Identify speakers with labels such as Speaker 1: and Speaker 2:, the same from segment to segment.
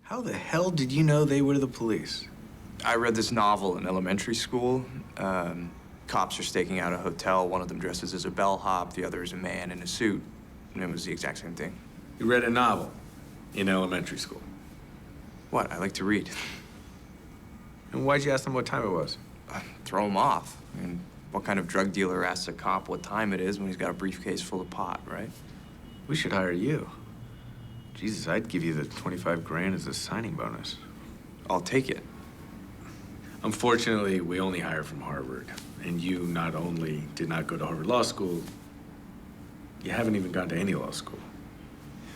Speaker 1: How the hell did you know they were the police?
Speaker 2: I read this novel in elementary school. Cops are staking out a hotel. One of them dresses as a bellhop, the other is a man in a suit. And it was the exact same thing.
Speaker 1: You read a novel in elementary school.
Speaker 2: What? I like to read.
Speaker 1: And why'd you ask them what time it was?
Speaker 2: Throw him off. I mean, what kind of drug dealer asks a cop what time it is when he's got a briefcase full of pot, right?
Speaker 1: We should hire you. Jesus, I'd give you the 25 grand as a signing bonus.
Speaker 2: I'll take it.
Speaker 1: Unfortunately, we only hire from Harvard. And you not only did not go to Harvard Law School, you haven't even gone to any law school.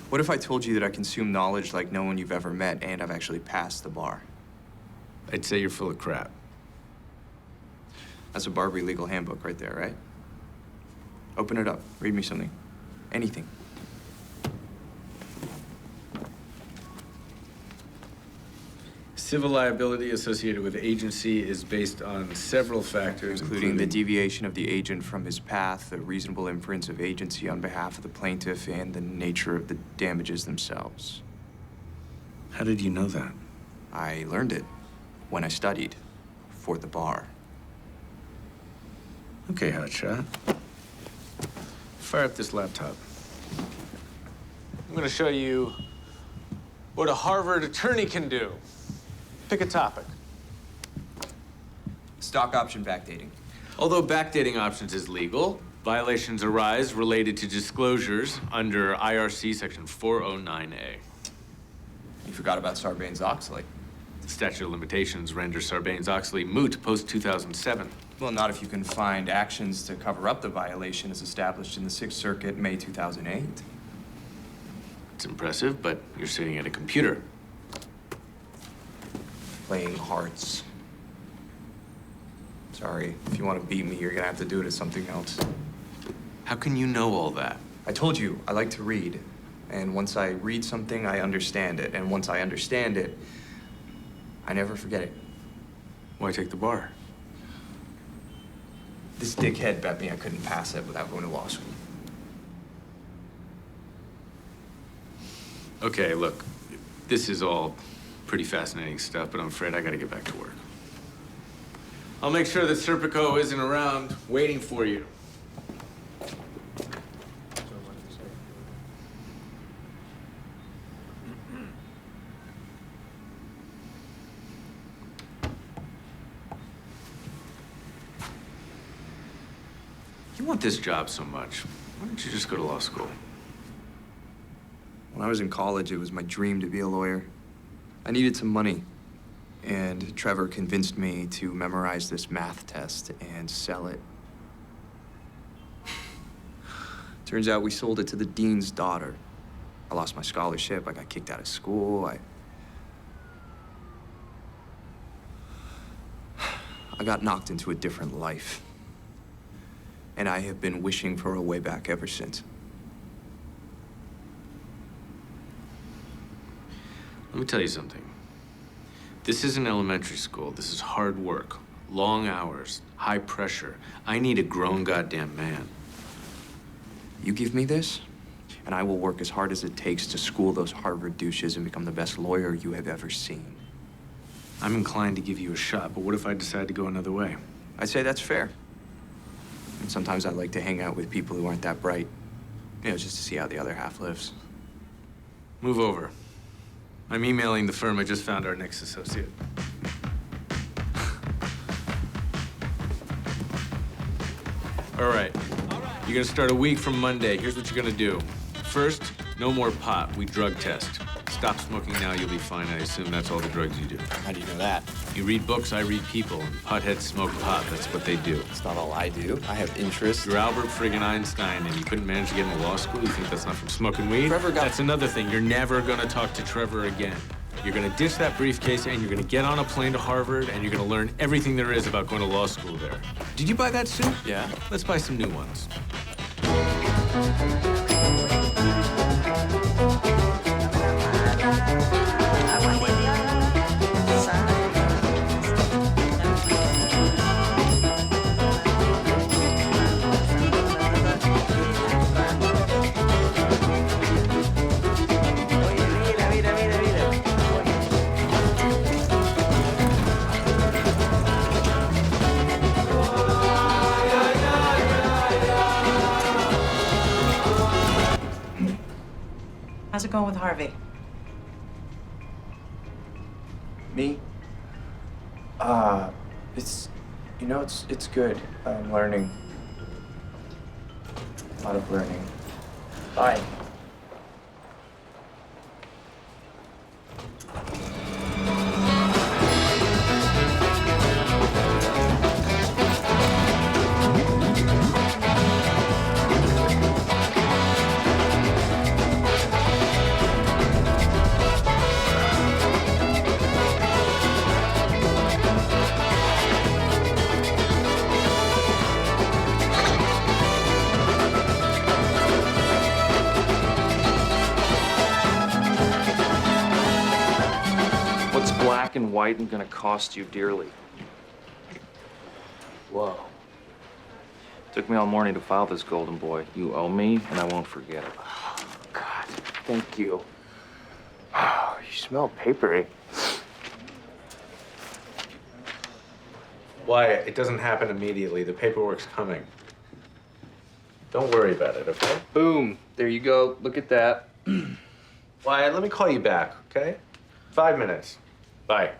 Speaker 2: What if I told you that I consume knowledge like no one you've ever met and I've actually passed the bar?
Speaker 1: I'd say you're full of crap.
Speaker 2: That's a Barbary legal handbook right there, right? Open it up. Read me something. Anything.
Speaker 1: Civil liability associated with agency is based on several factors,
Speaker 2: including the deviation of the agent from his path, the reasonable inference of agency on behalf of the plaintiff, and the nature of the damages themselves.
Speaker 1: How did you know that?
Speaker 2: I learned it when I studied for the bar.
Speaker 1: Okay, hotshot. Fire up this laptop. I'm gonna show you what a Harvard attorney can do. Pick a topic.
Speaker 2: Stock option backdating.
Speaker 1: Although backdating options is legal, violations arise related to disclosures under IRC Section 409A.
Speaker 2: You forgot about Sarbanes-Oxley.
Speaker 1: The statute of limitations renders Sarbanes-Oxley moot post-2007.
Speaker 2: Well, not if you can find actions to cover up the violation as established in the Sixth Circuit, May 2008.
Speaker 1: It's impressive, but you're sitting at a computer.
Speaker 2: Playing hearts. Sorry, if you want to beat me, you're gonna have to do it at something else.
Speaker 1: How can you know all that?
Speaker 2: I told you, I like to read. And once I read something, I understand it. And once I understand it, I never forget it.
Speaker 1: Why take the bar?
Speaker 2: This dickhead bet me I couldn't pass it without going to law school.
Speaker 1: Okay, look, this is all pretty fascinating stuff, but I'm afraid I gotta get back to work. I'll make sure that Serpico isn't around waiting for you. You want this job so much, why don't you just go to law school?
Speaker 2: When I was in college, it was my dream to be a lawyer. I needed some money, and Trevor convinced me to memorize this math test and sell it. Turns out we sold it to the dean's daughter. I lost my scholarship, I got kicked out of school, I got knocked into a different life. And I have been wishing for a way back ever since.
Speaker 1: Let me tell you something. This isn't elementary school. This is hard work, long hours, high pressure. I need a grown goddamn man.
Speaker 2: You give me this, and I will work as hard as it takes to school those Harvard douches and become the best lawyer you have ever seen.
Speaker 1: I'm inclined to give you a shot, but what if I decide to go another way?
Speaker 2: I'd say that's fair. And sometimes I like to hang out with people who aren't that bright, you know, just to see how the other half lives.
Speaker 1: Move over. I'm emailing the firm. I just found our next associate. All right. You're gonna start a week from Monday. Here's what you're gonna do. First, no more pot. We drug test. Stop smoking now, you'll be fine. I assume that's all the drugs you do.
Speaker 2: How do you know that?
Speaker 1: You read books, I read people. Potheads smoke pot. That's what they do.
Speaker 2: It's not all I do. I have interests.
Speaker 1: You're Albert friggin' Einstein, and you couldn't manage to get into law school? You think that's not from smoking weed?
Speaker 2: Trevor got...
Speaker 1: That's another thing. You're never gonna talk to Trevor again. You're gonna ditch that briefcase, and you're gonna get on a plane to Harvard, and you're gonna learn everything there is about going to law school there. Did you buy that suit?
Speaker 2: Yeah.
Speaker 1: Let's buy some new ones.
Speaker 3: going with Harvey?
Speaker 2: Me? It's good. I'm learning. A lot of learning. Bye.
Speaker 4: Black and white and gonna cost you dearly. Whoa. Took me all morning to file this, golden boy. You owe me, and I won't forget it.
Speaker 1: Oh, God, thank you. Oh, you smell papery. Wyatt, it doesn't happen immediately. The paperwork's coming. Don't worry about it, okay?
Speaker 2: Boom. There you go. Look at that.
Speaker 1: Wyatt, let me call you back, okay? 5 minutes. Bye.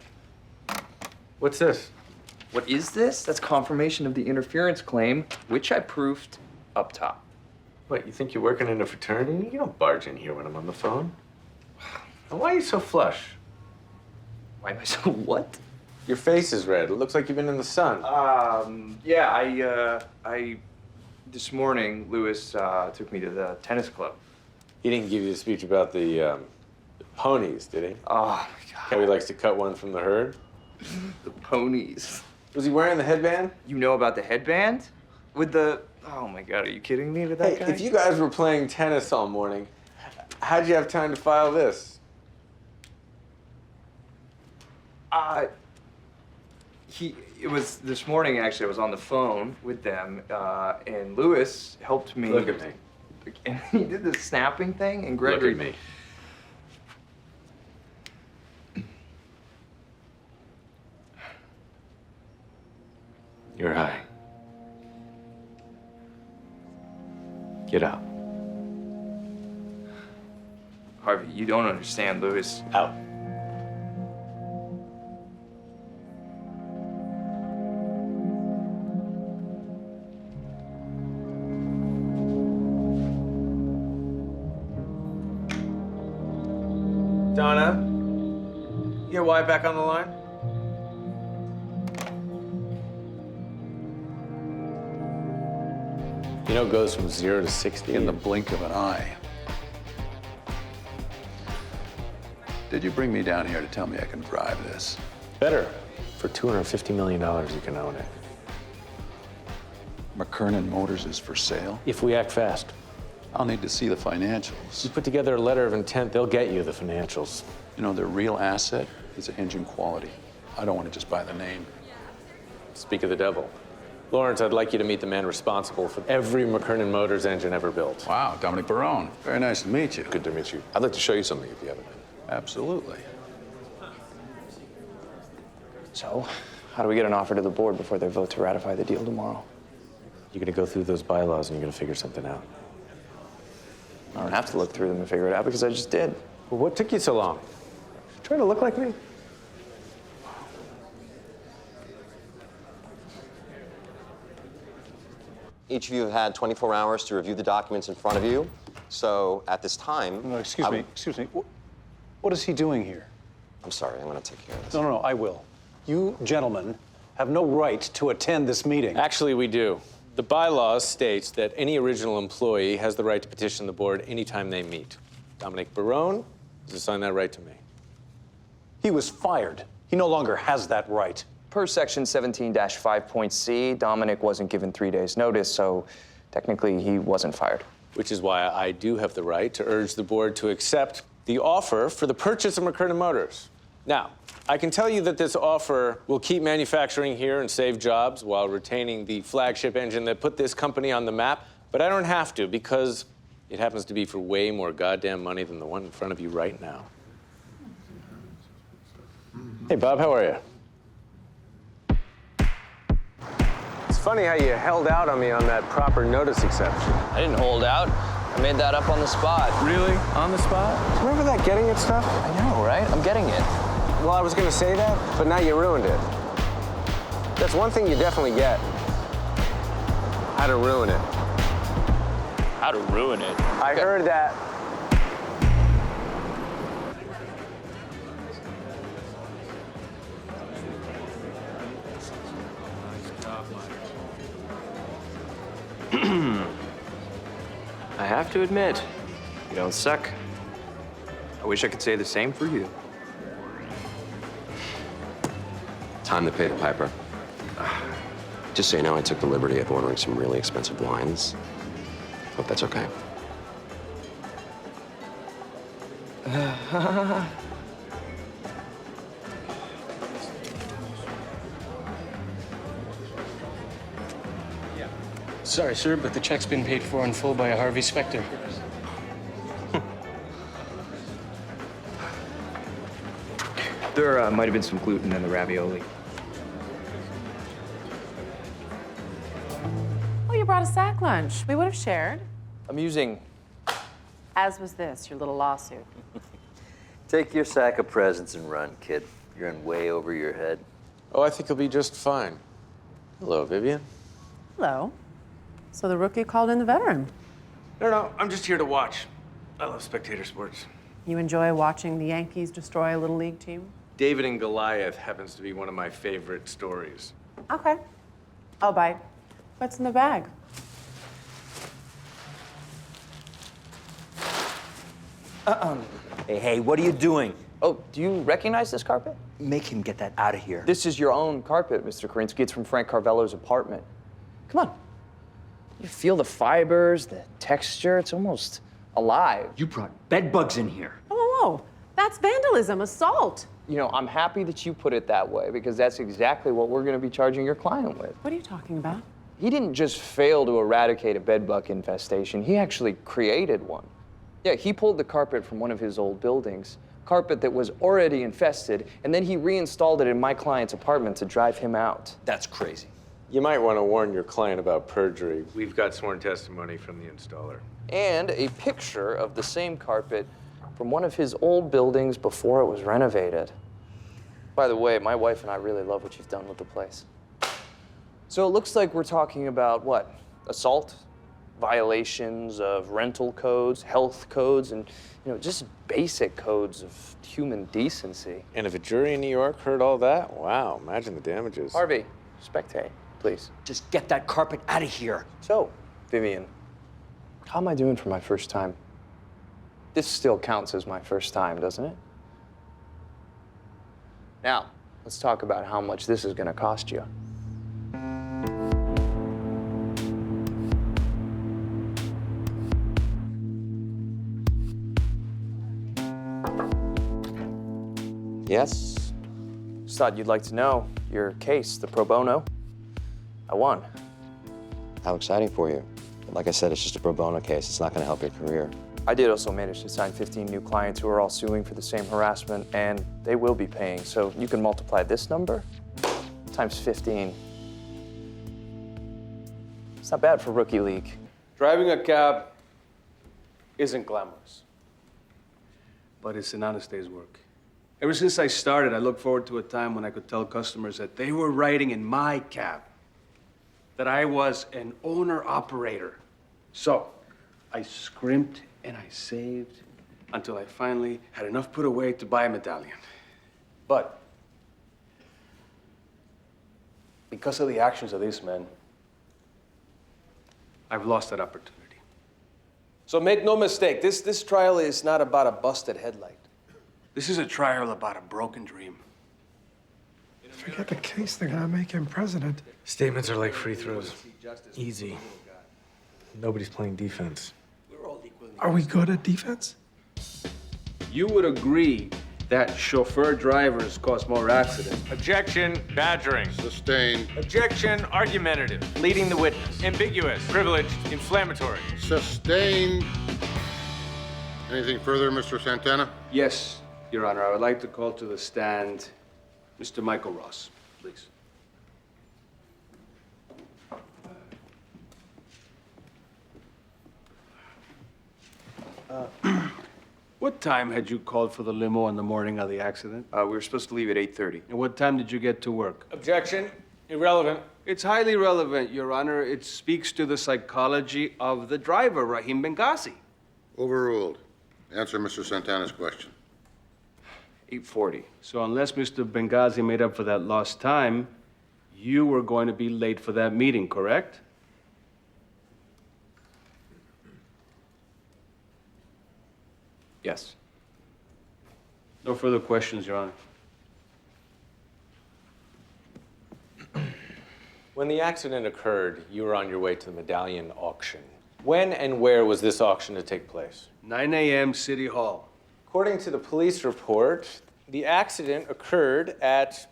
Speaker 1: What's this?
Speaker 2: What is this? That's confirmation of the interference claim, which I proved up top.
Speaker 1: What, you think you're working in a fraternity? You don't barge in here when I'm on the phone. And why are you so flush?
Speaker 2: Why am I so what?
Speaker 1: Your face is red. It looks like you've been in the sun.
Speaker 2: This morning, Lewis took me to the tennis club.
Speaker 1: He didn't give you a speech about the ponies, did he?
Speaker 2: Oh, my God.
Speaker 1: How he likes to cut one from the herd?
Speaker 2: The ponies.
Speaker 1: Was he wearing the headband?
Speaker 2: You know about the headband? With the... Oh, my God, are you kidding me with that guy?
Speaker 1: If you guys were playing tennis all morning, how'd you have time to file this?
Speaker 2: It was this morning, actually. I was on the phone with them, and Lewis helped me.
Speaker 1: Look at me.
Speaker 2: And he did the snapping thing, and Gregory...
Speaker 1: Look at me. You're high. Get out.
Speaker 2: Harvey, you don't understand, Lewis.
Speaker 1: Out. Donna, you get Wyatt back on the line? You know, it goes from 0 to 60
Speaker 5: in the blink of an eye. Did you bring me down here to tell me I can drive this?
Speaker 1: Better. For $250 million, you can own it.
Speaker 5: McKernan Motors is for sale?
Speaker 1: If we act fast.
Speaker 5: I'll need to see the financials.
Speaker 1: You put together a letter of intent, they'll get you the financials.
Speaker 5: You know, their real asset is engine quality. I don't want to just buy the name.
Speaker 1: Speak of the devil. Lawrence, I'd like you to meet the man responsible for every McKernan Motors engine ever built.
Speaker 5: Wow, Dominic Barone. Very nice to meet you.
Speaker 6: Good to meet you. I'd like to show you something if you haven't been.
Speaker 5: Absolutely.
Speaker 2: So, how do we get an offer to the board before they vote to ratify the deal tomorrow?
Speaker 1: You're gonna go through those bylaws and you're gonna figure something out.
Speaker 2: I don't have to look through them and figure it out because I just did.
Speaker 1: Well, what took you so long? Trying to look like me?
Speaker 7: Each of you have had 24 hours to review the documents in front of you. So at this time...
Speaker 8: No, excuse me. What is he doing here?
Speaker 7: I'm sorry, I'm going to take care of this.
Speaker 8: No, I will. You gentlemen have no right to attend this meeting.
Speaker 1: Actually, we do. The bylaws states that any original employee has the right to petition the board anytime they meet. Dominic Barone has assigned that right to me.
Speaker 8: He was fired. He no longer has that right.
Speaker 2: Per section 17-5.c, Dominic wasn't given 3 days' notice, so technically he wasn't fired.
Speaker 1: Which is why I do have the right to urge the board to accept the offer for the purchase of McKernan Motors. Now, I can tell you that this offer will keep manufacturing here and save jobs while retaining the flagship engine that put this company on the map, but I don't have to because it happens to be for way more goddamn money than the one in front of you right now. Hey, Bob, how are you? It's funny how you held out on me on that proper notice exception.
Speaker 9: I didn't hold out.
Speaker 3: I made that up on the spot.
Speaker 1: Really? On the spot?
Speaker 9: Remember that getting it stuff?
Speaker 3: I know, right? I'm getting it.
Speaker 9: Well, I was gonna say that, but now you ruined it. That's one thing you definitely get. How to ruin it.
Speaker 3: How to ruin it.
Speaker 9: I heard that.
Speaker 2: I have to admit, you don't suck. I wish I could say the same for you.
Speaker 7: Time to pay the piper. Just so you know, I took the liberty of ordering some really expensive wines. Hope that's okay.
Speaker 10: Sorry, sir, but the check's been paid for in full by a Harvey Specter.
Speaker 2: There might have been some gluten in the ravioli.
Speaker 11: Oh, you brought a sack lunch. We would have shared.
Speaker 3: Amusing.
Speaker 11: As was this, your little lawsuit.
Speaker 12: Take your sack of presents and run, kid. You're in way over your head.
Speaker 1: Oh, I think he'll be just fine. Hello, Vivian.
Speaker 11: Hello. So the rookie called in the veteran.
Speaker 1: No, I'm just here to watch. I love spectator sports.
Speaker 11: You enjoy watching the Yankees destroy a little league team?
Speaker 1: David and Goliath happens to be one of my favorite stories.
Speaker 11: Okay. I'll bite. What's in the bag?
Speaker 12: Hey, what are you doing?
Speaker 3: Oh, do you recognize this carpet?
Speaker 12: Make him get that out of here.
Speaker 3: This is your own carpet, Mr. Karinsky. It's from Frank Carvello's apartment. Come on. You feel the fibers, the texture. It's almost alive.
Speaker 12: You brought bed bugs in here.
Speaker 11: Whoa. That's vandalism, assault.
Speaker 3: You know, I'm happy that you put it that way because that's exactly what we're going to be charging your client with.
Speaker 11: What are you talking about?
Speaker 3: He didn't just fail to eradicate a bedbug infestation, he actually created one. Yeah, he pulled the carpet from one of his old buildings, carpet that was already infested, and then he reinstalled it in my client's apartment to drive him out.
Speaker 12: That's crazy.
Speaker 1: You might want to warn your client about perjury. We've got sworn testimony from the installer.
Speaker 3: And a picture of the same carpet from one of his old buildings before it was renovated. By the way, my wife and I really love what you've done with the place. So it looks like we're talking about what? Assault, violations of rental codes, health codes, and just basic codes of human decency.
Speaker 1: And if a jury in New York heard all that, wow, imagine the damages.
Speaker 3: Harvey, spectate, please.
Speaker 12: Just get that carpet out of here.
Speaker 3: So, Vivian, how am I doing for my first time? This still counts as my first time, doesn't it? Now, let's talk about how much this is going to cost you.
Speaker 7: Yes?
Speaker 3: Just thought you'd like to know your case, the pro bono. I won.
Speaker 7: How exciting for you. Like I said, it's just a pro bono case. It's not going to help your career.
Speaker 3: I did also manage to sign 15 new clients who are all suing for the same harassment, and they will be paying. So you can multiply this number times 15. It's not bad for rookie league.
Speaker 10: Driving a cab isn't glamorous, but it's an honest day's work. Ever since I started, I looked forward to a time when I could tell customers that they were riding in my cab, that I was an owner-operator. So I scrimped and I saved until I finally had enough put away to buy a medallion. But because of the actions of this man, I've lost that opportunity. So make no mistake, this trial is not about a busted headlight. This is a trial about a broken dream.
Speaker 13: Forget the case, they're gonna make him president.
Speaker 1: Statements are like free throws. Easy. Nobody's playing defense.
Speaker 13: Are we good at defense?
Speaker 10: You would agree that chauffeur drivers cause more accidents.
Speaker 1: Objection, badgering.
Speaker 6: Sustained.
Speaker 1: Objection, argumentative. Leading the witness. Ambiguous, privileged, inflammatory.
Speaker 6: Sustained. Anything further, Mr. Santana?
Speaker 10: Yes, Your Honor. I would like to call to the stand Mr. Michael Ross, please. What time had you called for the limo on the morning of the accident?
Speaker 2: We were supposed to leave at 8:30.
Speaker 10: And what time did you get to work?
Speaker 1: Objection. Irrelevant.
Speaker 10: It's highly relevant, Your Honor. It speaks to the psychology of the driver, Raheem Benghazi.
Speaker 6: Overruled. Answer Mr. Santana's question.
Speaker 2: 8:40.
Speaker 10: So unless Mr. Benghazi made up for that lost time, you were going to be late for that meeting, correct?
Speaker 2: Yes.
Speaker 10: No further questions, Your Honor.
Speaker 1: When the accident occurred, you were on your way to the medallion auction. When and where was this auction to take place?
Speaker 10: 9 a.m. City Hall.
Speaker 1: According to the police report, the accident occurred at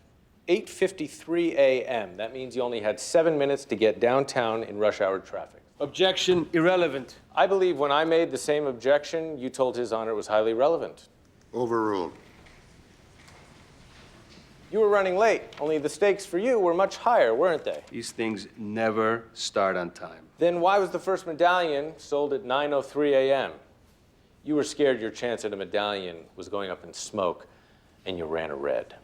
Speaker 1: 8:53 a.m. That means you only had 7 minutes to get downtown in rush hour traffic.
Speaker 10: Objection, irrelevant.
Speaker 1: I believe when I made the same objection, you told His Honor it was highly relevant.
Speaker 6: Overruled.
Speaker 1: You were running late, only the stakes for you were much higher, weren't they?
Speaker 10: These things never start on time.
Speaker 1: Then why was the first medallion sold at 9:03 a.m.? You were scared your chance at a medallion was going up in smoke, and you ran a red.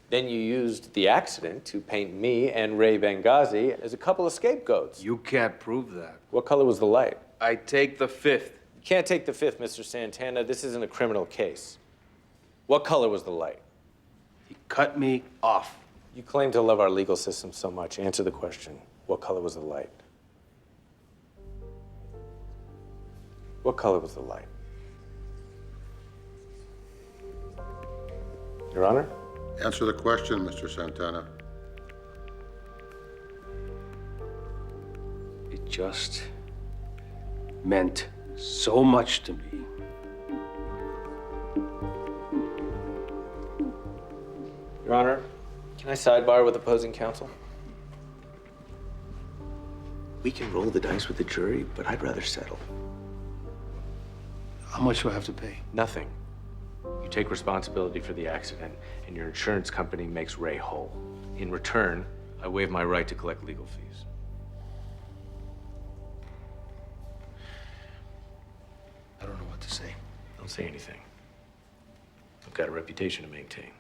Speaker 1: Then you used the accident to paint me and Ray Benghazi as a couple of scapegoats.
Speaker 10: You can't prove that.
Speaker 1: What color was the light?
Speaker 10: I take the fifth.
Speaker 1: You can't take the fifth, Mr. Santana. This isn't a criminal case. What color was the light?
Speaker 10: He cut me off.
Speaker 1: You claim to love our legal system so much. Answer the question. What color was the light? What color was the light? Your Honor?
Speaker 6: Answer the question, Mr. Santana.
Speaker 10: It just meant so much to me.
Speaker 1: Your Honor, can I sidebar with opposing counsel? We can roll the dice with the jury, but I'd rather settle.
Speaker 10: How much do I have to pay?
Speaker 1: Nothing. You take responsibility for the accident, and your insurance company makes Ray whole. In return, I waive my right to collect legal fees.
Speaker 10: I don't know what to say.
Speaker 1: Don't say anything. I've got a reputation to maintain.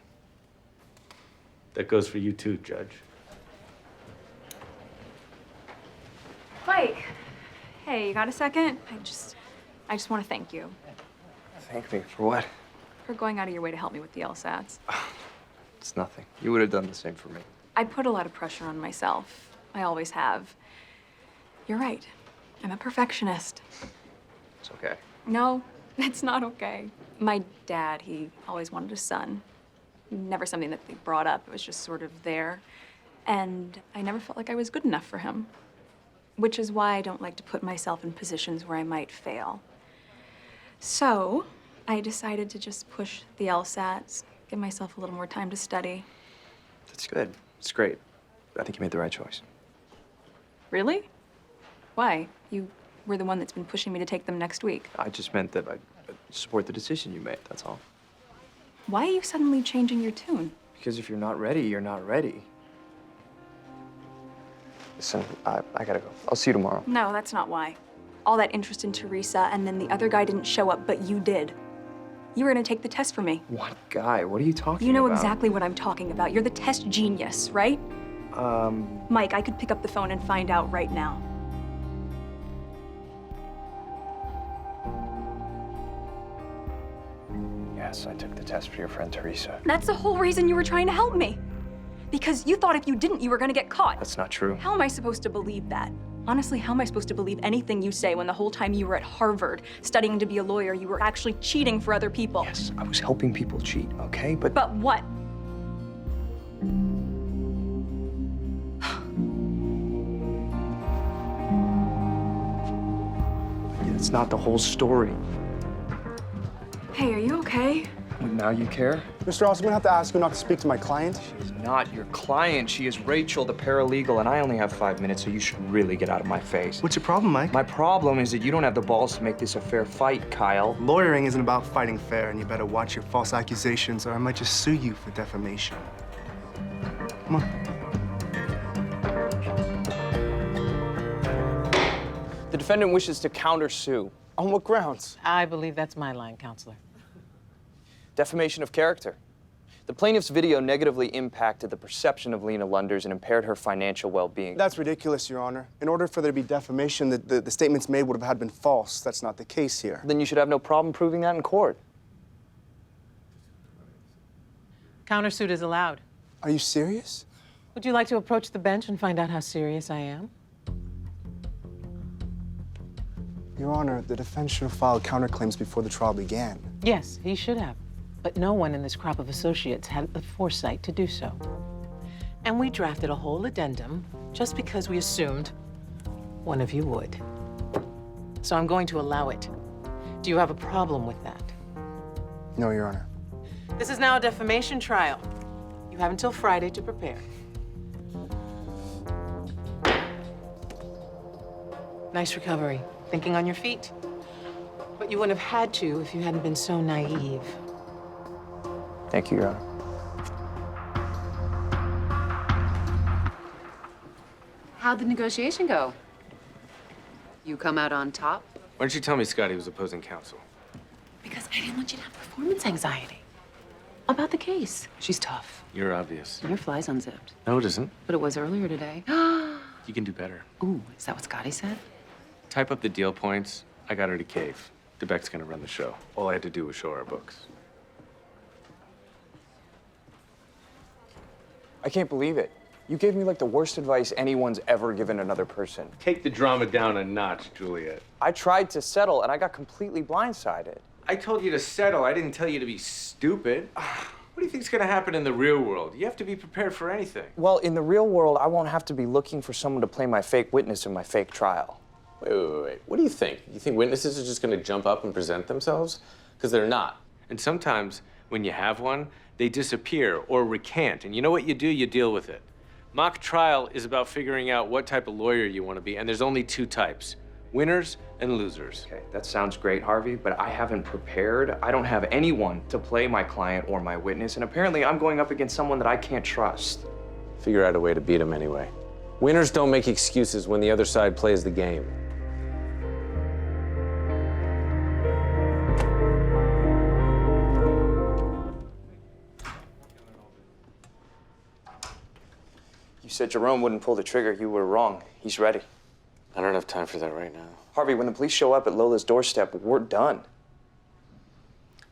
Speaker 1: That goes for you too, Judge.
Speaker 14: Mike, hey, you got a second? I just want to thank you
Speaker 2: Thank me for what?
Speaker 14: for going out of your way to help me with the LSATs.
Speaker 2: It's nothing. You would have done the same for me.
Speaker 14: I put a lot of pressure on myself. I always have. You're right. I'm a perfectionist.
Speaker 2: It's okay.
Speaker 14: No, it's not okay. My dad, he always wanted a son. Never something that they brought up. It was just sort of there. And I never felt like I was good enough for him, which is why I don't like to put myself in positions where I might fail. So I decided to just push the LSATs, give myself a little more time to study.
Speaker 2: That's good. It's great. I think you made the right choice.
Speaker 14: Really? Why? You were the one that's been pushing me to take them next week.
Speaker 2: I just meant that I support the decision you made, that's all.
Speaker 14: Why are you suddenly changing your tune?
Speaker 2: Because if you're not ready, you're not ready. Listen, I gotta go. I'll see you tomorrow.
Speaker 14: No, that's not why. All that interest in Teresa, and then the other guy didn't show up, but you did. You were gonna take the test for me.
Speaker 2: What guy? What are you talking about?
Speaker 14: You know exactly what I'm talking about. You're the test genius, right? Mike, I could pick up the phone and find out right now.
Speaker 2: Yes, I took the test for your friend Teresa.
Speaker 14: That's the whole reason you were trying to help me. Because you thought if you didn't, you were gonna get caught.
Speaker 2: That's not true.
Speaker 14: How am I supposed to believe that? Honestly, how am I supposed to believe anything you say when the whole time you were at Harvard studying to be a lawyer, you were actually cheating for other people?
Speaker 2: Yes, I was helping people cheat, okay? But
Speaker 14: what?
Speaker 2: it's not the whole story.
Speaker 14: Hey, are you okay?
Speaker 2: Now you care?
Speaker 15: Mr. Ross, I'm gonna have to ask you not to speak to my client.
Speaker 2: She's not your client. She is Rachel, the paralegal, and I only have 5 minutes, so you should really get out of my face.
Speaker 15: What's your problem, Mike?
Speaker 2: My problem is that you don't have the balls to make this a fair fight, Kyle.
Speaker 15: Lawyering isn't about fighting fair, and you better watch your false accusations, or I might just sue you for defamation. Come on.
Speaker 3: The defendant wishes to countersue. On what grounds?
Speaker 16: I believe that's my line, counselor.
Speaker 3: Defamation of character. The plaintiff's video negatively impacted the perception of Lena Lunders and impaired her financial well-being.
Speaker 15: That's ridiculous, Your Honor. In order for there to be defamation, the statements made would have had been false. That's not the case here.
Speaker 3: Then you should have no problem proving that in court.
Speaker 16: Countersuit is allowed.
Speaker 15: Are you serious?
Speaker 16: Would you like to approach the bench and find out how serious I am?
Speaker 15: Your Honor, the defense should have filed counterclaims before the trial began.
Speaker 16: Yes, he should have. But no one in this crop of associates had the foresight to do so. And we drafted a whole addendum just because we assumed one of you would. So I'm going to allow it. Do you have a problem with that?
Speaker 15: No, Your Honor.
Speaker 16: This is now a defamation trial. You have until Friday to prepare. Nice recovery. Thinking on your feet. But you wouldn't have had to if you hadn't been so naive.
Speaker 3: Thank you, Your Honor.
Speaker 17: How'd the negotiation go? You come out on top?
Speaker 1: Why didn't you tell me Scotty was opposing counsel?
Speaker 17: Because I didn't want you to have performance anxiety. About the case. She's tough.
Speaker 1: You're obvious.
Speaker 17: Your fly's unzipped.
Speaker 1: No, it isn't.
Speaker 17: But it was earlier today.
Speaker 1: You can do better.
Speaker 17: Ooh, is that what Scotty said?
Speaker 1: Type up the deal points. I got her to cave. DeBeck's gonna run the show. All I had to do was show her our books.
Speaker 3: I can't believe it. You gave me like the worst advice anyone's ever given another person.
Speaker 1: Take the drama down a notch, Juliet.
Speaker 3: I tried to settle and I got completely blindsided.
Speaker 1: I told you to settle. I didn't tell you to be stupid. What do you think's gonna happen in the real world? You have to be prepared for anything.
Speaker 3: Well, in the real world, I won't have to be looking for someone to play my fake witness in my fake trial.
Speaker 1: Wait. What do you think? You think witnesses are just gonna jump up and present themselves? Because they're not. And sometimes, when you have one, they disappear or recant. And you know what you do? You deal with it. Mock trial is about figuring out what type of lawyer you want to be, and there's only two types: winners and losers.
Speaker 3: Okay, that sounds great, Harvey, but I haven't prepared. I don't have anyone to play my client or my witness, and apparently I'm going up against someone that I can't trust.
Speaker 1: Figure out a way to beat them anyway. Winners don't make excuses when the other side plays the game.
Speaker 3: You said Jerome wouldn't pull the trigger. You were wrong. He's ready.
Speaker 1: I don't have time for that right now.
Speaker 3: Harvey, when the police show up at Lola's doorstep, we're done.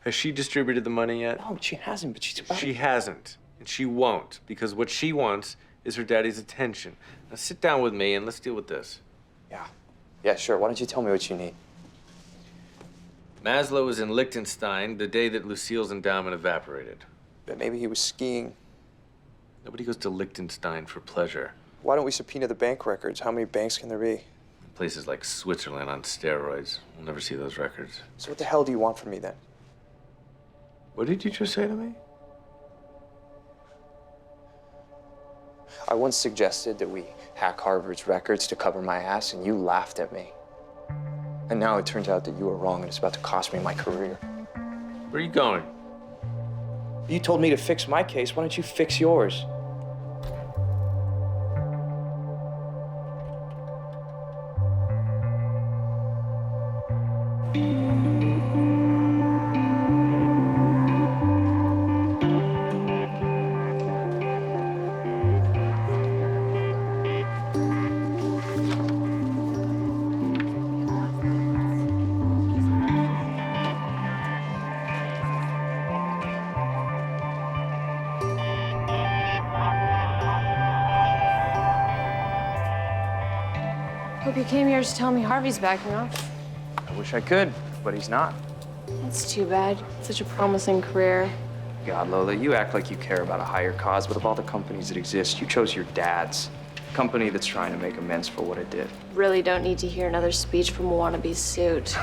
Speaker 1: Has she distributed the money yet?
Speaker 3: No, she hasn't, but she's about
Speaker 1: She hasn't, and she won't, because what she wants is her daddy's attention. Now sit down with me and let's deal with this.
Speaker 3: Yeah, sure. Why don't you tell me what you need?
Speaker 1: Maslow was in Liechtenstein the day that Lucille's endowment evaporated.
Speaker 3: But maybe he was skiing.
Speaker 1: Nobody goes to Liechtenstein for pleasure.
Speaker 3: Why don't we subpoena the bank records? How many banks can there be?
Speaker 1: Places like Switzerland on steroids. We'll never see those records.
Speaker 3: So what the hell do you want from me then?
Speaker 1: What did you just say to me?
Speaker 3: I once suggested that we hack Harvard's records to cover my ass, and you laughed at me. And now it turns out that you were wrong, and it's about to cost me my career.
Speaker 1: Where are you going?
Speaker 3: You told me to fix my case. Why don't you fix yours?
Speaker 18: Hope you came here to tell me Harvey's backing off.
Speaker 3: I wish I could, but he's not.
Speaker 18: That's too bad. Such a promising career.
Speaker 3: God, Lola, you act like you care about a higher cause, but of all the companies that exist, you chose your dad's. A company that's trying to make amends for what it did.
Speaker 18: Really don't need to hear another speech from a wannabe suit.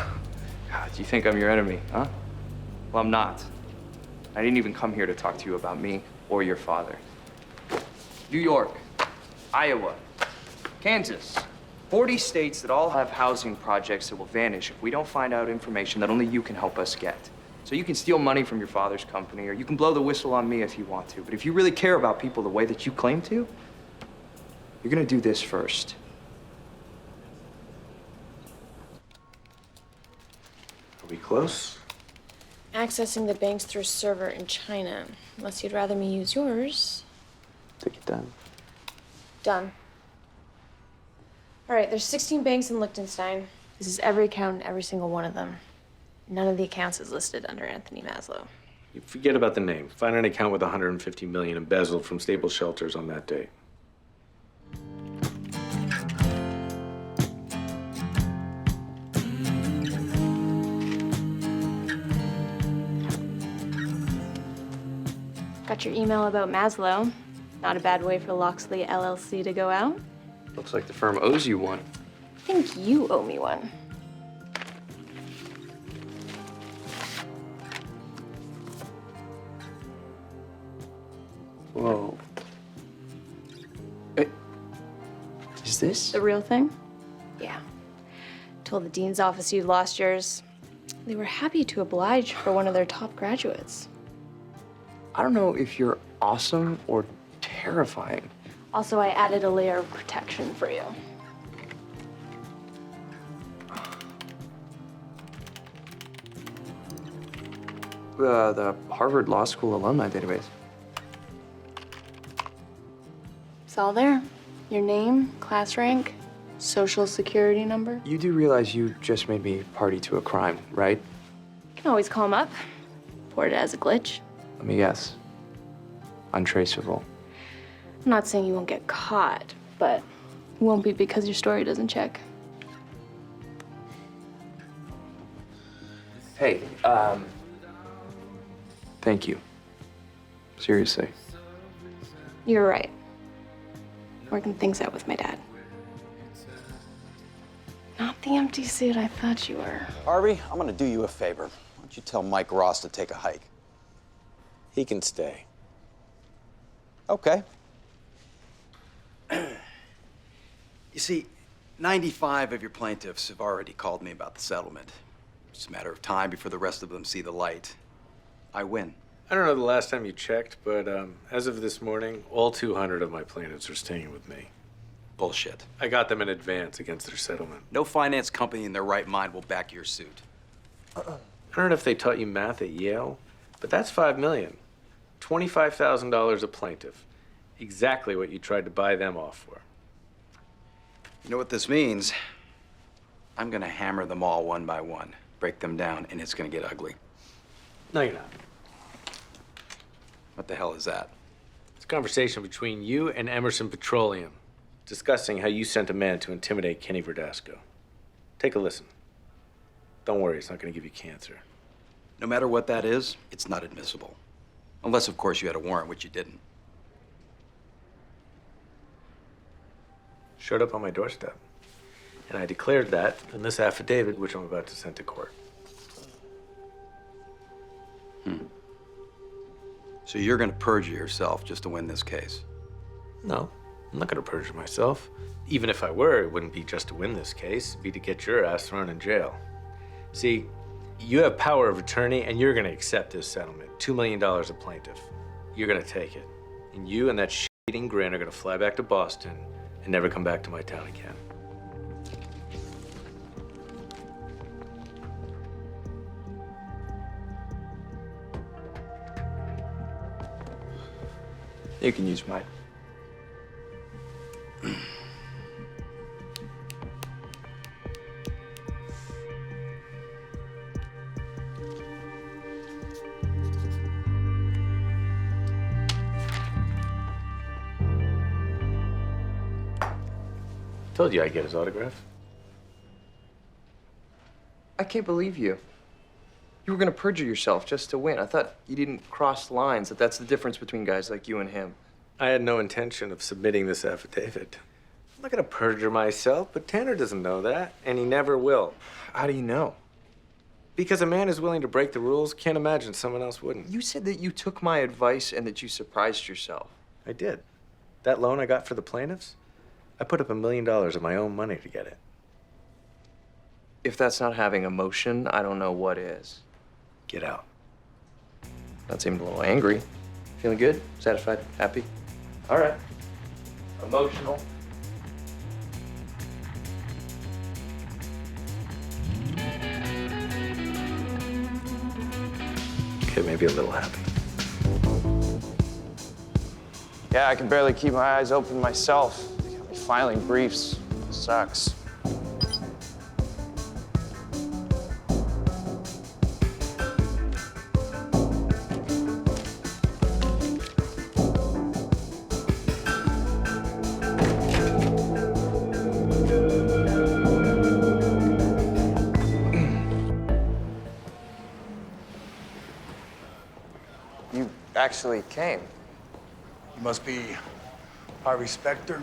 Speaker 3: God, do you think I'm your enemy, huh? Well, I'm not. I didn't even come here to talk to you about me or your father. New York, Iowa, Kansas. 40 states that all have housing projects that will vanish if we don't find out information that only you can help us get. So you can steal money from your father's company, or you can blow the whistle on me if you want to. But if you really care about people the way that you claim to, you're gonna do this first.
Speaker 1: close?
Speaker 18: Accessing the banks through a server in China. Unless you'd rather me use yours.
Speaker 3: Take it down.
Speaker 18: Done. All right, there's 16 banks in Liechtenstein. This is every account in every single one of them. None of the accounts is listed under Anthony Maslow.
Speaker 1: You forget about the name. Find an account with 150 million embezzled from stable shelters on that date.
Speaker 18: Got your email about Maslow. Not a bad way for Loxley LLC to go out.
Speaker 3: Looks like the firm owes you one.
Speaker 18: I think you owe me one.
Speaker 3: Whoa. Is this?
Speaker 18: The real thing? Yeah. Told the dean's office you'd lost yours. They were happy to oblige for one of their top graduates.
Speaker 3: I don't know if you're awesome or terrifying.
Speaker 18: Also, I added a layer of protection for you.
Speaker 3: The Harvard Law School alumni database.
Speaker 18: It's all there. Your name, class rank, social security number.
Speaker 3: You do realize you just made me party to a crime, right?
Speaker 18: You can always call them up. Report it as a glitch.
Speaker 3: Let me guess. Untraceable.
Speaker 18: I'm not saying you won't get caught, but it won't be because your story doesn't check.
Speaker 3: Hey, thank you. Seriously.
Speaker 18: You're right. Working things out with my dad. Not the empty suit I thought you were.
Speaker 19: Harvey, I'm gonna do you a favor. Why don't you tell Mike Ross to take a hike?
Speaker 1: He can stay.
Speaker 19: Okay. You see, 95 of your plaintiffs have already called me about the settlement. It's a matter of time before the rest of them see the light. I win.
Speaker 1: I don't know the last time you checked, but as of this morning, all 200 of my plaintiffs are staying with me.
Speaker 19: Bullshit.
Speaker 1: I got them in advance against their settlement.
Speaker 19: No finance company in their right mind will back your suit.
Speaker 1: I don't know if they taught you math at Yale, but that's $5 million. $25,000 a plaintiff. Exactly what you tried to buy them off for.
Speaker 19: You know what this means? I'm gonna hammer them all one by one, break them down, and it's gonna get ugly.
Speaker 1: No, you're not.
Speaker 19: What the hell is that?
Speaker 1: It's a conversation between you and Emerson Petroleum, discussing how you sent a man to intimidate Kenny Verdasco. Take a listen. Don't worry, it's not gonna give you cancer.
Speaker 19: No matter what that is, it's not admissible. Unless, of course, you had a warrant, which you didn't.
Speaker 1: Showed up on my doorstep. And I declared that in this affidavit, which I'm about to send to court.
Speaker 19: So you're gonna perjure yourself just to win this case?
Speaker 1: No, I'm not gonna perjure myself. Even if I were, it wouldn't be just to win this case. It'd be to get your ass thrown in jail. See, you have power of attorney, and you're gonna accept this settlement. $2 million a plaintiff. You're gonna take it. And you and that shitting grin are gonna fly back to Boston and never come back to my town again.
Speaker 3: You can use mine.
Speaker 1: Told you I'd get his autograph.
Speaker 3: I can't believe you. You were gonna perjure yourself just to win. I thought you didn't cross lines, that's the difference between guys like you and him.
Speaker 1: I had no intention of submitting this affidavit. I'm not gonna perjure myself, but Tanner doesn't know that, and he never will.
Speaker 3: How do you know?
Speaker 1: Because a man who's willing to break the rules can't imagine someone else wouldn't.
Speaker 3: You said that you took my advice and that you surprised yourself.
Speaker 1: I did. That loan I got for the plaintiffs, I put up $1 million of my own money to get it.
Speaker 3: If that's not having emotion, I don't know what is.
Speaker 1: Get out.
Speaker 3: That seemed a little angry. Feeling good? Satisfied? Happy? All right. Emotional.
Speaker 4: kid may be a little happy.
Speaker 3: Yeah, I can barely keep my eyes open myself. They got me filing briefs. Sucks. You actually came.
Speaker 20: You must be Harvey Specter.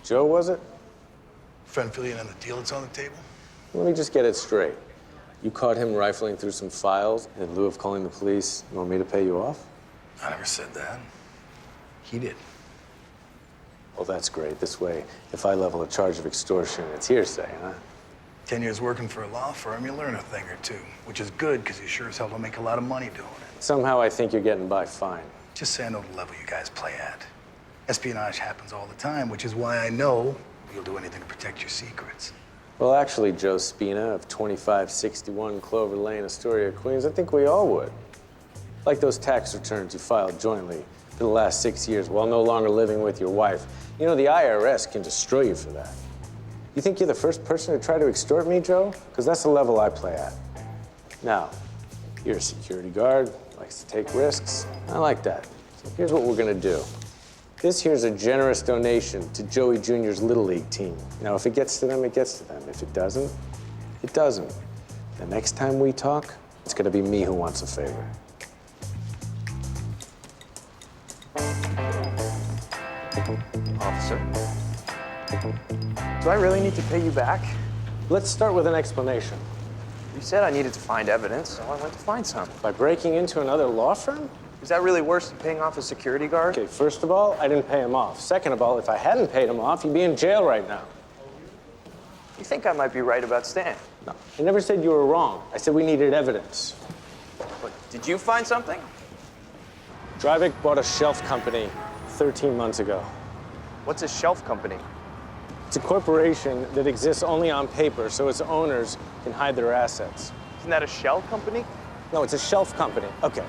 Speaker 1: Joe, was it?
Speaker 20: Friend filling in the deal that's on the table.
Speaker 1: Let me just get it straight. You caught him rifling through some files, and in lieu of calling the police, you want me to pay you off?
Speaker 20: I never said that. He did.
Speaker 1: Well, that's great. This way, if I level a charge of extortion, it's hearsay, huh?
Speaker 20: 10 years working for a law firm, you learn a thing or two, which is good because you sure as hell don't make a lot of money doing it.
Speaker 1: Somehow I think you're getting by fine.
Speaker 20: Just say I know the level you guys play at. Espionage happens all the time, which is why I know you'll do anything to protect your secrets.
Speaker 1: Well, actually, Joe Spina of 2561 Clover Lane, Astoria, Queens, I think we all would. Like those tax returns you filed jointly for the last 6 years while no longer living with your wife. You know, the IRS can destroy you for that. You think you're the first person to try to extort me, Joe? Because that's the level I play at. Now, you're a security guard, likes to take risks. I like that. So here's what we're gonna do. This here's a generous donation to Joey Jr.'s Little League team. Now, if it gets to them, it gets to them. If it doesn't, it doesn't. The next time we talk, it's gonna be me who wants a favor.
Speaker 3: Officer, do I really need to pay you back?
Speaker 1: Let's start with an explanation.
Speaker 3: You said I needed to find evidence, so I went to find some.
Speaker 1: By breaking into another law firm?
Speaker 3: Is that really worse than paying off a security guard?
Speaker 1: Okay, first of all, I didn't pay him off. Second of all, if I hadn't paid him off, he'd be in jail right now.
Speaker 3: You think I might be right about Stan?
Speaker 1: No, I never said you were wrong. I said we needed evidence.
Speaker 3: But did you find something?
Speaker 1: Dryvik bought a shelf company 13 months ago.
Speaker 3: What's a shelf company?
Speaker 1: It's a corporation that exists only on paper, so its owners can hide their assets.
Speaker 3: Isn't that a shell company?
Speaker 1: No, it's a shelf company. Okay.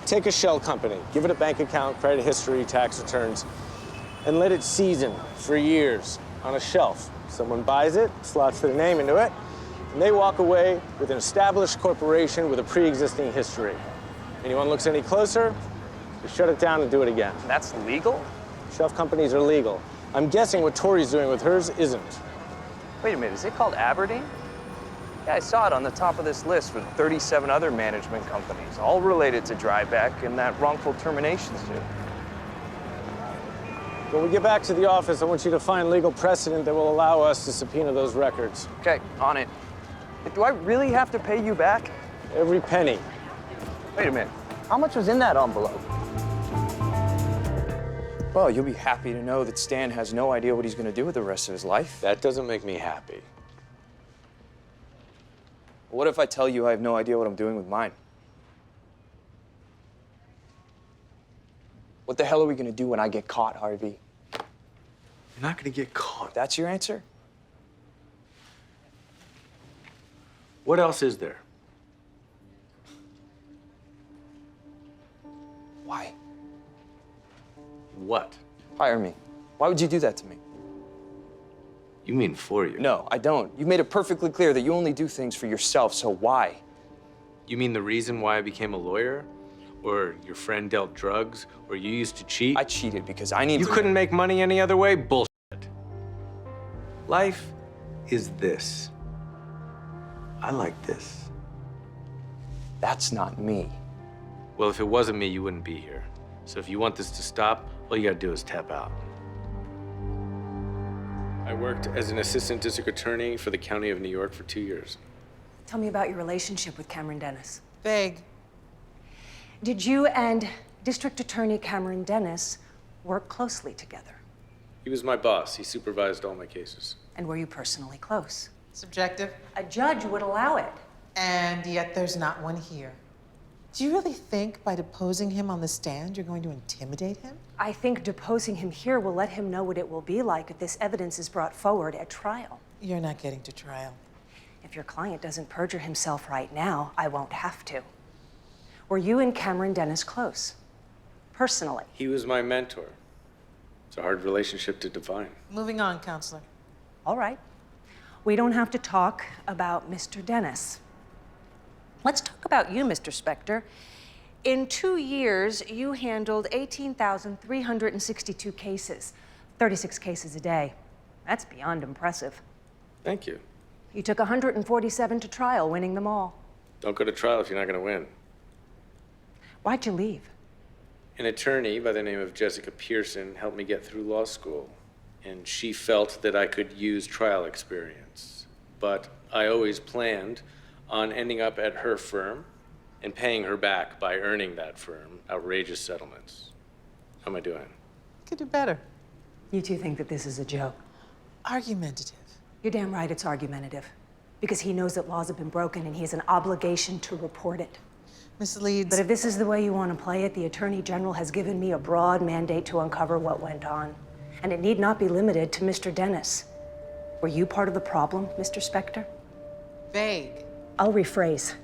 Speaker 1: Take a shell company, give it a bank account, credit history, tax returns, and let it season for years on a shelf. Someone buys it, slots their name into it, and they walk away with an established corporation with a pre-existing history. Anyone looks any closer, they shut it down and do it again.
Speaker 3: That's legal?
Speaker 1: Shelf companies are legal. I'm guessing what Tori's doing with hers isn't.
Speaker 3: Wait a minute, is it called Aberdeen? Yeah, I saw it on the top of this list with 37 other management companies, all related to Dryvik and that wrongful termination suit.
Speaker 1: When we get back to the office, I want you to find legal precedent that will allow us to subpoena those records.
Speaker 3: Okay, on it. Do I really have to pay you back?
Speaker 1: Every penny.
Speaker 3: Wait a minute, how much was in that envelope? Well, you'll be happy to know that Stan has no idea what he's going to do with the rest of his life.
Speaker 1: That doesn't make me happy.
Speaker 3: What if I tell you I have no idea what I'm doing with mine? What the hell are we going to do when I get caught, Harvey?
Speaker 20: You're not gonna get caught.
Speaker 3: That's your answer?
Speaker 1: What else is there?
Speaker 3: Why?
Speaker 1: What?
Speaker 3: Hire me. Why would you do that to me?
Speaker 1: You mean for you?
Speaker 3: No, I don't. You've made it perfectly clear that you only do things for yourself, so why?
Speaker 1: You mean the reason why I became a lawyer? Or your friend dealt drugs? Or you used to cheat?
Speaker 3: I cheated because I need
Speaker 1: You
Speaker 3: to...
Speaker 1: couldn't make money any other way? Bullshit. Life is this. I like this.
Speaker 3: That's not me.
Speaker 1: Well, if it wasn't me, you wouldn't be here. So if you want this to stop, all you gotta do is tap out. I worked as an assistant district attorney for the county of New York for 2 years.
Speaker 21: Tell me about your relationship with Cameron Dennis.
Speaker 16: Vague.
Speaker 21: Did you and District Attorney Cameron Dennis work closely together?
Speaker 1: He was my boss. He supervised all my cases.
Speaker 21: And were you personally close?
Speaker 16: Subjective.
Speaker 21: A judge would allow it.
Speaker 16: And yet there's not one here. Do you really think by deposing him on the stand, you're going to intimidate him?
Speaker 21: I think deposing him here will let him know what it will be like if this evidence is brought forward at trial.
Speaker 16: You're not getting to trial.
Speaker 21: If your client doesn't perjure himself right now, I won't have to. Were you and Cameron Dennis close? Personally?
Speaker 1: He was my mentor. It's a hard relationship to define.
Speaker 16: Moving on, counselor.
Speaker 21: All right. We don't have to talk about Mr. Dennis. Let's talk about you, Mr. Specter. In 2 years, you handled 18,362 cases, 36 cases a day. That's beyond impressive.
Speaker 1: Thank you.
Speaker 21: You took 147 to trial, winning them all.
Speaker 1: Don't go to trial if you're not going to win.
Speaker 21: Why'd you leave?
Speaker 1: An attorney by the name of Jessica Pearson helped me get through law school, and she felt that I could use trial experience. But I always planned on ending up at her firm and paying her back by earning that firm outrageous settlements. How am I doing?
Speaker 16: Could do better.
Speaker 21: You two think that this is a joke?
Speaker 16: Argumentative.
Speaker 21: You're damn right it's argumentative. Because he knows that laws have been broken and he has an obligation to report it.
Speaker 16: Miss Leeds.
Speaker 21: But if this is the way you want to play it, the Attorney General has given me a broad mandate to uncover what went on. And it need not be limited to Mr. Dennis. Were you part of the problem, Mr. Specter?
Speaker 16: Vague.
Speaker 21: I'll rephrase.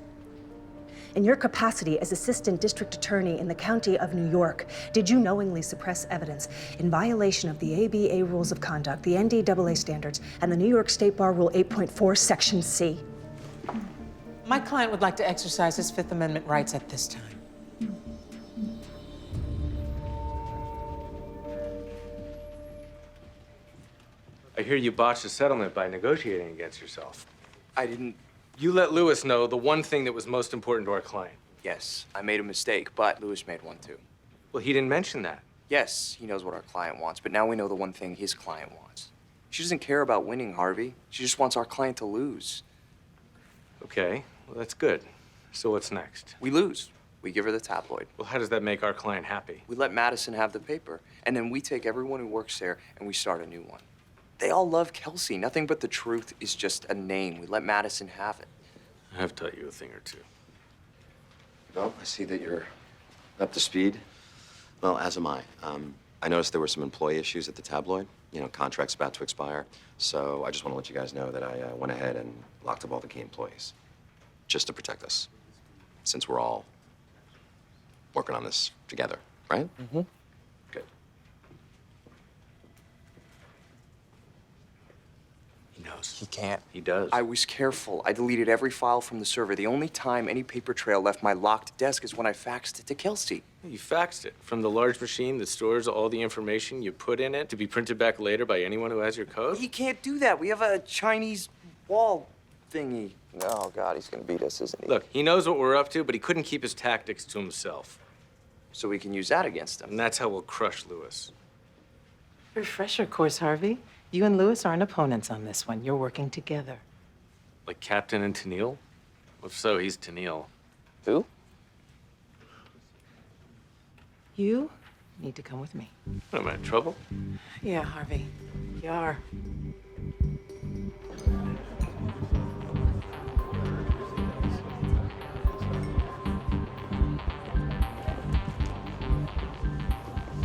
Speaker 21: In your capacity as Assistant District Attorney in the County of New York, did you knowingly suppress evidence in violation of the ABA Rules of Conduct, the NDAA standards, and the New York State Bar Rule 8.4, Section C?
Speaker 16: My client would like to exercise his Fifth Amendment rights at this time.
Speaker 1: I hear you botched a settlement by negotiating against yourself.
Speaker 2: I didn't.
Speaker 1: You let Lewis know the one thing that was most important to our client.
Speaker 2: Yes, I made a mistake, but Lewis made one too.
Speaker 1: Well, he didn't mention that.
Speaker 2: Yes, he knows what our client wants, but now we know the one thing his client wants. She doesn't care about winning, Harvey. She just wants our client to lose.
Speaker 1: Okay, well, that's good. So what's next?
Speaker 2: We lose. We give her the tabloid.
Speaker 1: Well, how does that make our client happy?
Speaker 2: We let Madison have the paper, and then we take everyone who works there and we start a new one. They all love Kelsey. Nothing but the truth is just a name. We let Madison have it.
Speaker 1: I've taught you a thing or two.
Speaker 7: Well, I see that you're up to speed. Well, as am I. I noticed there were some employee issues at the tabloid. You know, contracts about to expire. So I just want to let you guys know that I went ahead and locked up all the key employees. Just to protect us. Since we're all working on this together, right?
Speaker 3: Mm-hmm.
Speaker 7: Good.
Speaker 1: He knows.
Speaker 2: He can't.
Speaker 1: He does.
Speaker 2: I was careful. I deleted every file from the server. The only time any paper trail left my locked desk is when I faxed it to Kelsey.
Speaker 1: You faxed it from the large machine that stores all the information you put in it to be printed back later by anyone who has your code?
Speaker 2: He can't do that. We have a Chinese wall thingy. Oh, God, he's gonna beat us, isn't he?
Speaker 1: Look, he knows what we're up to, but he couldn't keep his tactics to himself.
Speaker 2: So we can use that against him.
Speaker 1: And that's how we'll crush Lewis.
Speaker 16: Refresher course, Harvey. You and Lewis aren't opponents on this one. You're working together.
Speaker 1: Like Captain and Tennille? If so, he's Tennille.
Speaker 3: Who?
Speaker 16: You need to come with me.
Speaker 1: What, am I in trouble?
Speaker 16: Yeah, Harvey. You are.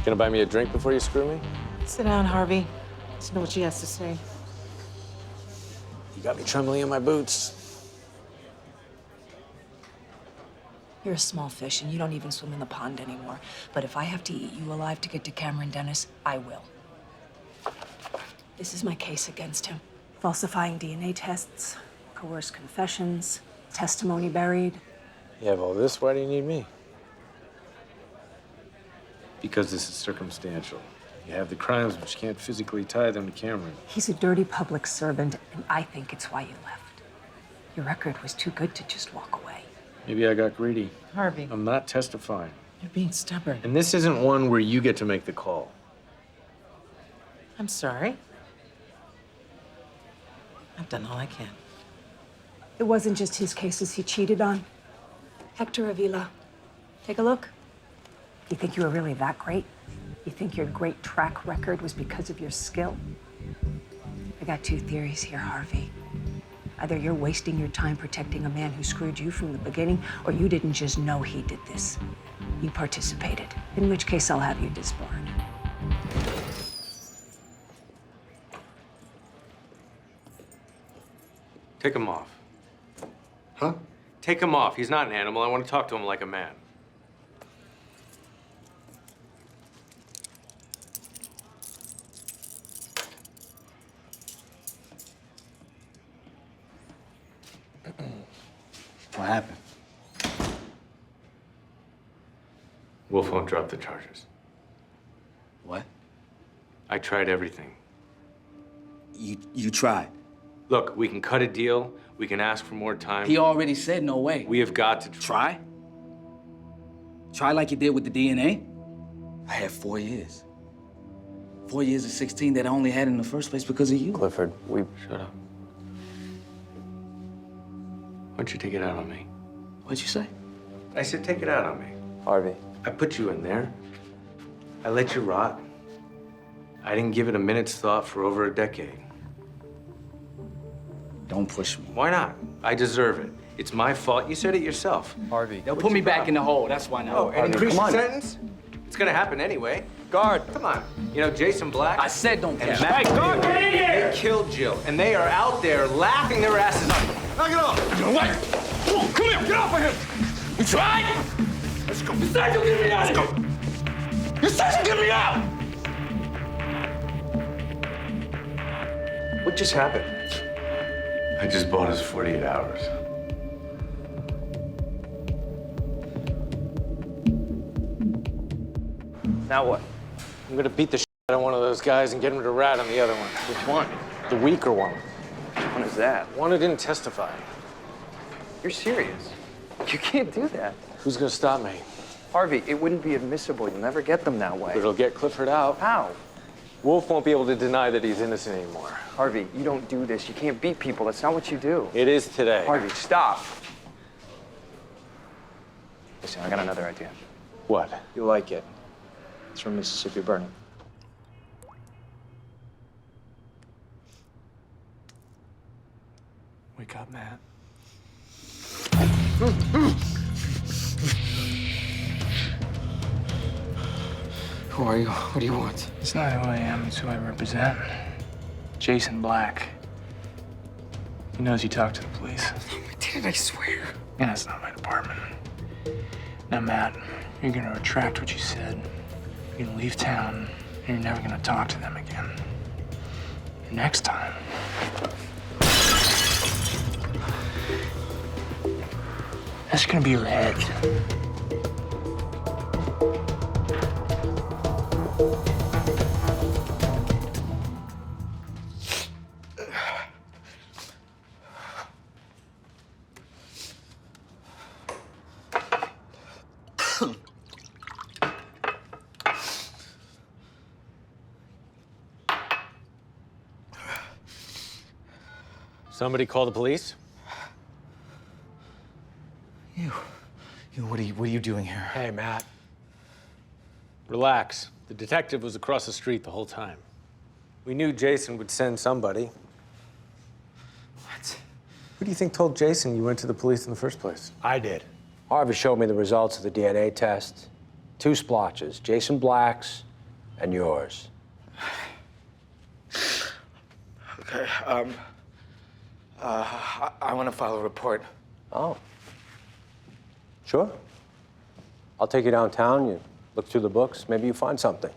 Speaker 1: Gonna buy me a drink before you screw me?
Speaker 16: Sit down, Harvey. Listen to what she has to say.
Speaker 1: You got me trembling in my boots.
Speaker 21: You're a small fish and you don't even swim in the pond anymore. But if I have to eat you alive to get to Cameron Dennis, I will. This is my case against him. Falsifying DNA tests, coerced confessions, testimony buried.
Speaker 1: You have all this, why do you need me? Because this is circumstantial. You have the crimes, but you can't physically tie them to Cameron.
Speaker 21: He's a dirty public servant, and I think it's why you left. Your record was too good to just walk away.
Speaker 1: Maybe I got greedy.
Speaker 16: Harvey.
Speaker 1: I'm not testifying.
Speaker 16: You're being stubborn.
Speaker 1: And this isn't one where you get to make the call.
Speaker 16: I'm sorry. I've done all I can.
Speaker 21: It wasn't just his cases he cheated on. Hector Avila, take a look. You think you were really that great? You think your great track record was because of your skill? I got two theories here, Harvey. Either you're wasting your time protecting a man who screwed you from the beginning, or you didn't just know he did this. You participated, in which case I'll have you disbarred.
Speaker 1: Take him off.
Speaker 6: Huh?
Speaker 1: Take him off. He's not an animal. I want to talk to him like a man.
Speaker 20: What happened?
Speaker 1: Wolf won't drop the charges.
Speaker 20: What?
Speaker 1: I tried everything.
Speaker 5: You tried.
Speaker 1: Look, we can cut a deal. We can ask for more time.
Speaker 5: He already said no way.
Speaker 1: We have got to
Speaker 5: Try? Try like you did with the DNA? I had 4 years. 4 years of 16 that I only had in the first place because of you.
Speaker 3: Clifford, we...
Speaker 1: Shut up. Why don't you take it out on me?
Speaker 5: What'd you say?
Speaker 1: I said take it out on me.
Speaker 3: Harvey.
Speaker 1: I put you in there. I let you rot. I didn't give it a minute's thought for over a decade.
Speaker 5: Don't push me.
Speaker 1: Why not? I deserve it. It's my fault. You said it yourself.
Speaker 3: Harvey.
Speaker 5: They'll put me back in the hole. That's why now.
Speaker 1: Oh, and increase
Speaker 5: Come
Speaker 1: the
Speaker 5: on.
Speaker 1: sentence? It's gonna happen anyway. Guard. Come on. You know, Jason Black.
Speaker 5: I said don't
Speaker 1: and
Speaker 5: catch.
Speaker 1: Matt,
Speaker 5: Hey, guard, get in here!
Speaker 1: They killed Jill, and they are out there laughing their asses off.
Speaker 5: Knock it off! What? Come here, get off of him! You tried? Let's go. You said you'll get me out! Let's go. You said you'll get me out!
Speaker 3: What just happened?
Speaker 1: I just bought us 48 hours.
Speaker 3: Now what?
Speaker 1: I'm gonna beat the shit out of one of those guys and get him to rat on the other one.
Speaker 3: Which one?
Speaker 1: The weaker one.
Speaker 3: Which one is that?
Speaker 1: One who didn't testify.
Speaker 3: You're serious. You can't do that.
Speaker 1: Who's gonna stop me?
Speaker 3: Harvey, it wouldn't be admissible. You'll never get them that way.
Speaker 1: But it'll get Clifford out.
Speaker 3: How?
Speaker 1: Wolf won't be able to deny that he's innocent anymore.
Speaker 3: Harvey, you don't do this. You can't beat people. That's not what you do.
Speaker 1: It is today.
Speaker 3: Harvey, stop. Listen, I got another idea.
Speaker 1: What?
Speaker 3: You like it. It's from Mississippi Burning.
Speaker 10: Wake up, Matt.
Speaker 3: Who are you? What do you want?
Speaker 10: It's not who I am, it's who I represent. Jason Black. He knows you talked to the police.
Speaker 3: Did I swear?
Speaker 10: Yeah, it's not my department. Now, Matt, you're gonna retract what you said. You're gonna leave town, and you're never gonna talk to them again. Next time. That's gonna be your head.
Speaker 1: Somebody call the police?
Speaker 5: What are you doing here?
Speaker 1: Hey, Matt. Relax. The detective was across the street the whole time. We knew Jason would send somebody.
Speaker 5: What?
Speaker 1: Who do you think told Jason you went to the police in the first place?
Speaker 9: I did. Harvey showed me the results of the DNA test. 2 splotches, Jason Black's and yours.
Speaker 5: Okay, I want to file a report.
Speaker 9: Oh. Sure. I'll take you downtown, you look through the books, maybe you find something.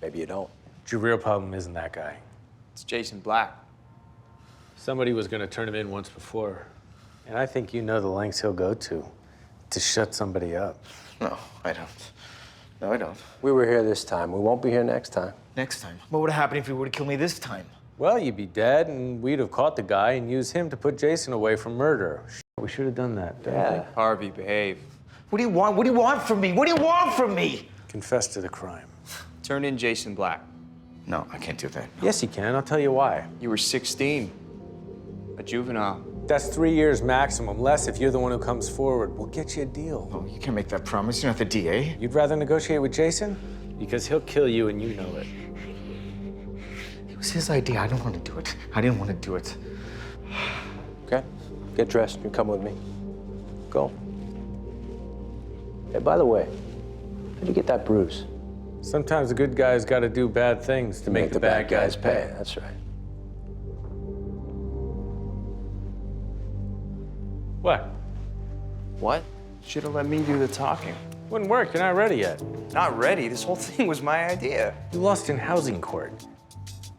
Speaker 9: Maybe you don't.
Speaker 1: Your real problem isn't that guy.
Speaker 3: It's Jason Black.
Speaker 1: Somebody was going to turn him in once before. And I think you know the lengths he'll go to shut somebody up.
Speaker 5: No, I don't. No, I don't.
Speaker 9: We were here this time. We won't be here next time.
Speaker 5: Next time? What would have happened if he would have killed me this time?
Speaker 1: Well, you'd be dead, and we'd have caught the guy and used him to put Jason away from murder. We should have done that, don't you think?
Speaker 3: Harvey, behave.
Speaker 5: What do you want? What do you want from me? What do you want from me?
Speaker 1: Confess to the crime.
Speaker 3: Turn in Jason Black.
Speaker 5: No, I can't do that.
Speaker 1: Yes, you can. I'll tell you why.
Speaker 3: You were 16. A juvenile.
Speaker 1: That's 3 years maximum, less if you're the one who comes forward. We'll get you a deal.
Speaker 5: Oh, you can't make that promise. You're not the DA.
Speaker 1: You'd rather negotiate with Jason? Because he'll kill you and you know it.
Speaker 5: It was his idea. I don't want to do it. I didn't want to do it.
Speaker 9: Okay? Get dressed. You come with me. Go. Hey, by the way, how'd you get that bruise?
Speaker 1: Sometimes the good guys got to do bad things to make the bad guys pay.
Speaker 9: That's right.
Speaker 1: What?
Speaker 3: What? Should have let me do the talking.
Speaker 1: Wouldn't work. You're not ready yet.
Speaker 3: Not ready? This whole thing was my idea.
Speaker 1: You lost in housing court.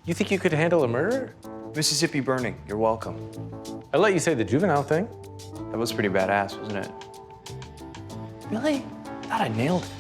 Speaker 1: You think you could handle a murder?
Speaker 2: Mississippi Burning, you're welcome.
Speaker 1: I let you say the juvenile thing.
Speaker 2: That was pretty badass, wasn't it?
Speaker 3: Really? I thought I nailed it.